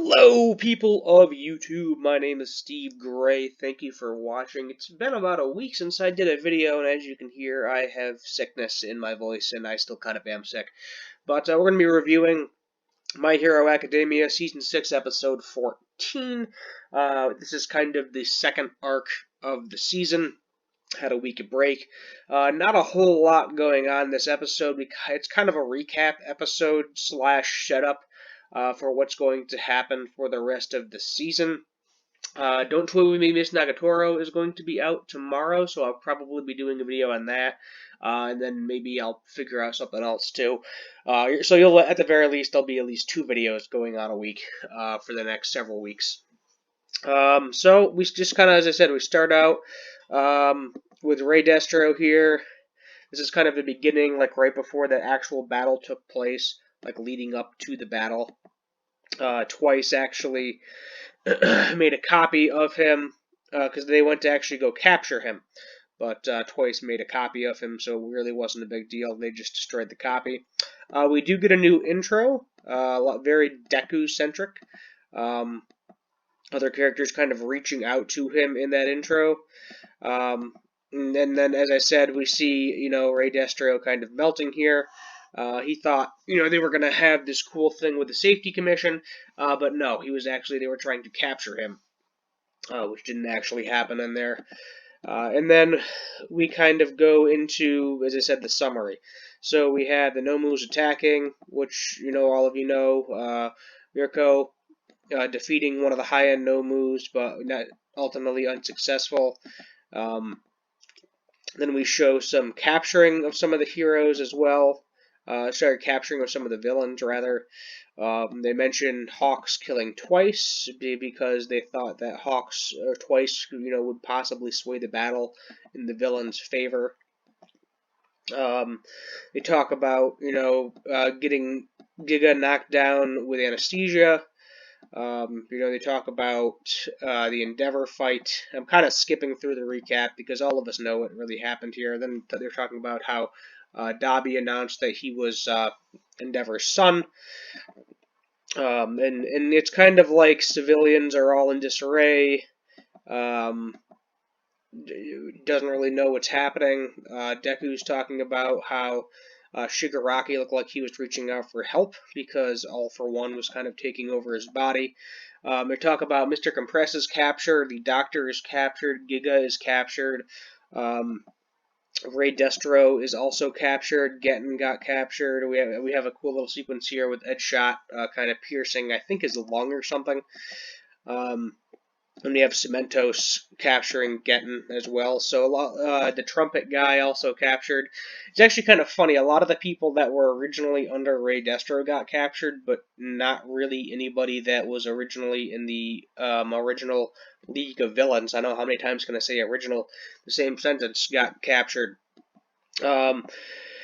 Hello, people of YouTube. My name is Steve Gray. Thank you for watching. It's been about a week since I did a video, and as you can hear, I have sickness in my voice, and I still kind of am sick. But we're going to be reviewing My Hero Academia Season 6, Episode 14. This is kind of the second arc of the season. Had a week of break. Not a whole lot going on this episode. It's kind of a recap episode slash setup for what's going to happen for the rest of the season. Don't Toy With Me, Miss Nagatoro is going to be out tomorrow, so I'll probably be doing a video on that. And then maybe I'll figure out something else too. So you'll, at the very least, there'll be at least 2 videos going on a week for the next several weeks. So we just kind of, as I said, we start out with Re-Destro here. This is kind of the beginning, like right before the actual battle took place, like leading up to the battle. Twice actually made a copy of him because they went to actually go capture him. But Twice made a copy of him, so it really wasn't a big deal. They just destroyed the copy. We do get a new intro, very Deku-centric. Other characters kind of reaching out to him in that intro. And then, as I said, we see, Re-Destro kind of melting here. He thought, they were going to have this cool thing with the safety commission, but no, they were trying to capture him, which didn't actually happen in there. And then we kind of go into, as I said, the summary. So we have the Nomus attacking, which, all of you know, Mirko defeating one of the high-end Nomus, but not ultimately unsuccessful. Then we show some capturing of some of the heroes as well. Capturing of some of the villains, rather. They mention Hawks killing Twice because they thought that Hawks or Twice, would possibly sway the battle in the villain's favor. They talk about, getting Giga knocked down with anesthesia. They talk about the Endeavor fight. I'm kind of skipping through the recap because all of us know what really happened here. Then they're talking about how Dabi announced that he was Endeavor's son. And it's kind of like civilians are all in disarray. Doesn't really know what's happening. Deku's talking about how Shigaraki looked like he was reaching out for help because All For One was kind of taking over his body. They talk about Mr. Compress is captured, the Doctor is captured, Giga is captured, Re-Destro is also captured, Getten got captured. We have a cool little sequence here with Edshot kind of piercing, I think, his lung or something. And we have Cementos capturing Getten as well. So the trumpet guy also captured. It's actually kind of funny. A lot of the people that were originally under Re-Destro got captured, but not really anybody that was originally in the original League of Villains. I know how many times can I say original? The same sentence got captured. Then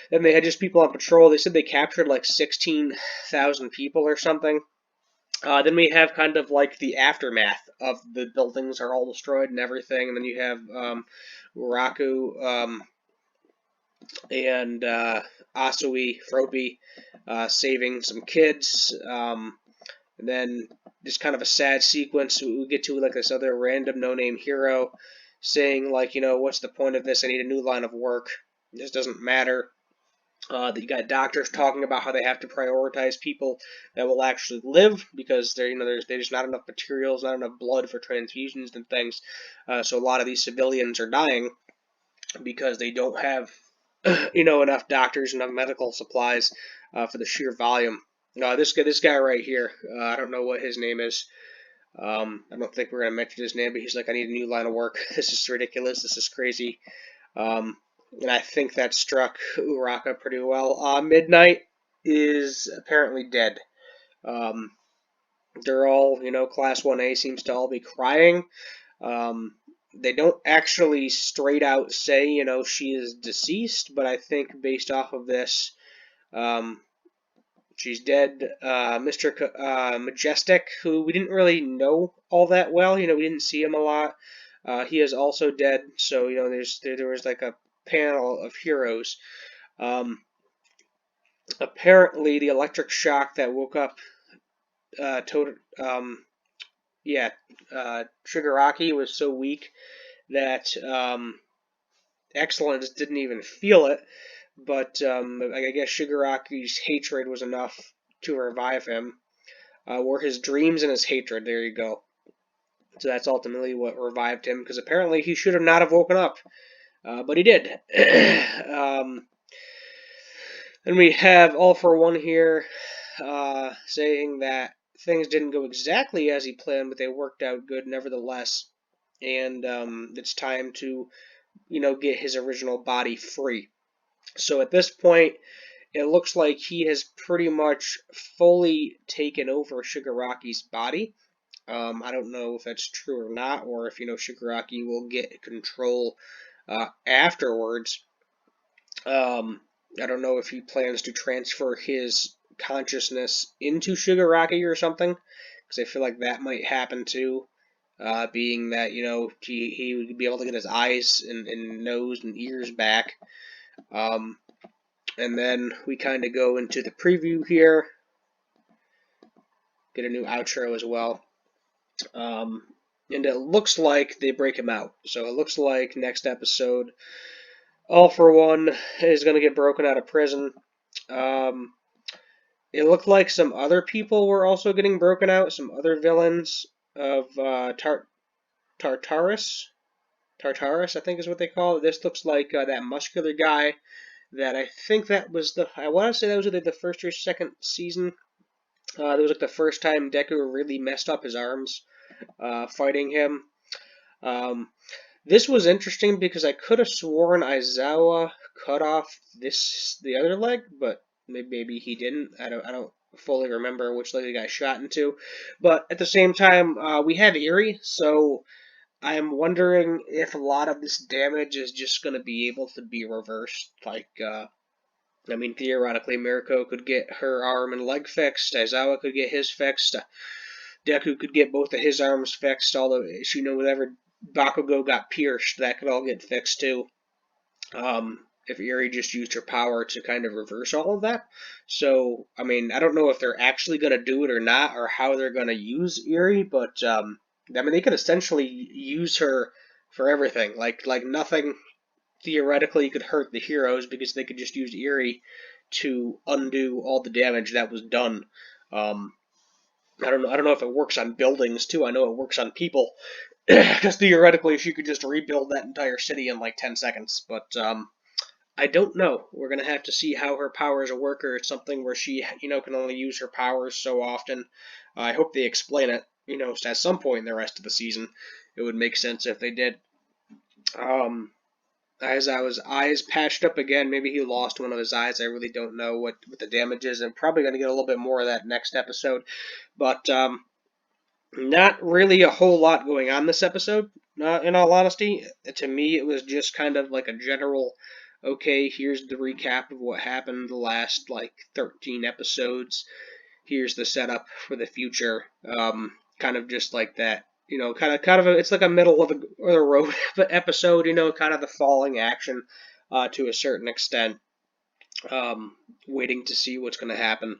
they had just people on patrol. They said they captured like 16,000 people or something. Then we have kind of like the aftermath of the buildings are all destroyed and everything. And then you have Uraku and Asui, Fropi, saving some kids. And then just kind of a sad sequence. We get to like this other random no-name hero saying like, what's the point of this? I need a new line of work. This doesn't matter. You got doctors talking about how they have to prioritize people that will actually live because there's just not enough materials, not enough blood for transfusions and things. So a lot of these civilians are dying because they don't have enough doctors, enough medical supplies for the sheer volume. This guy right here, I don't know what his name is. I don't think we're gonna mention his name, but he's like, I need a new line of work. This is ridiculous. This is crazy. And I think that struck Uraka pretty well. Midnight is apparently dead. They're all, Class 1A seems to all be crying. They don't actually straight out say, she is deceased, but I think based off of this, she's dead. Mr. Majestic, who we didn't really know all that well, we didn't see him a lot. He is also dead, so, there was like a panel of heroes. Apparently, the electric shock that woke up Shigaraki was so weak that Excellence didn't even feel it. But I guess Shigaraki's hatred was enough to revive him, or his dreams and his hatred. There you go. So that's ultimately what revived him, because apparently he should have not have woken up, but he did. And we have All For One here, saying that things didn't go exactly as he planned, but they worked out good nevertheless. And it's time to, get his original body free. So at this point, it looks like he has pretty much fully taken over Shigaraki's body. I don't know if that's true or not, or if Shigaraki will get control afterwards. I don't know if he plans to transfer his consciousness into Shigaraki or something, because I feel like that might happen too. Being that he would be able to get his eyes and nose and ears back. And then we kind of go into the preview here. Get a new outro as well. And it looks like they break him out. So it looks like next episode, All For One is going to get broken out of prison. It looked like some other people were also getting broken out. Some other villains of Tartarus, I think is what they call it. This looks like that muscular guy that I think that was I want to say that was either the first or second season. That was like the first time Deku really messed up his arms fighting him. This was interesting because I could have sworn Aizawa cut off the other leg, but maybe he didn't. I don't fully remember which leg he got shot into. But at the same time, we have Eri, so I'm wondering if a lot of this damage is just going to be able to be reversed. Like, theoretically, Mirko could get her arm and leg fixed. Aizawa could get his fixed. Deku could get both of his arms fixed. Although, whatever Bakugo got pierced, that could all get fixed too. If Eri just used her power to kind of reverse all of that. So, I don't know if they're actually going to do it or not, or how they're going to use Eri, but, they could essentially use her for everything. Like nothing theoretically could hurt the heroes, because they could just use Eri to undo all the damage that was done. I don't know if it works on buildings too. I know it works on people. Because theoretically, she could just rebuild that entire city in like 10 seconds. But I don't know. We're going to have to see how her powers work, or it's something where she, can only use her powers so often. I hope they explain it, at some point in the rest of the season. It would make sense if they did. Aizawa's eyes patched up again. Maybe he lost one of his eyes. I really don't know what the damage is. I'm probably going to get a little bit more of that next episode. But not really a whole lot going on this episode, in all honesty. To me, it was just kind of like a general, okay, here's the recap of what happened the last, 13 episodes. Here's the setup for the future. Kind of just like that. It's like a middle of the road episode, kind of the falling action to a certain extent. Waiting to see what's going to happen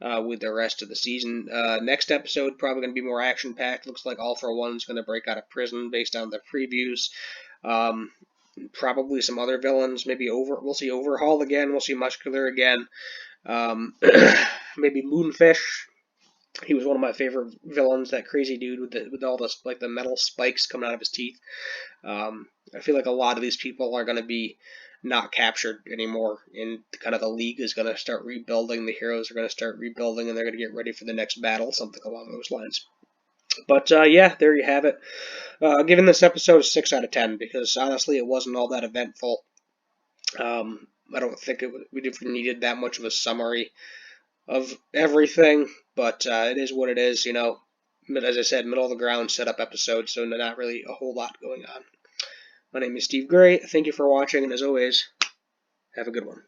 with the rest of the season. Next episode, probably going to be more action-packed. Looks like All For One's going to break out of prison based on the previews. Probably some other villains. We'll see Overhaul again. We'll see Muscular again. Maybe Moonfish. He was one of my favorite villains, that crazy dude with all the metal spikes coming out of his teeth. I feel like a lot of these people are going to be not captured anymore, and kind of the League is going to start rebuilding, the heroes are going to start rebuilding, and they're going to get ready for the next battle, something along those lines. But yeah, there you have it. Giving this episode a 6 out of 10, because honestly it wasn't all that eventful. I don't think we needed that much of a summary of everything, but it is what it is, As I said, middle of the ground setup episode, so not really a whole lot going on. My name is Steve Gray. Thank you for watching, and as always, have a good one.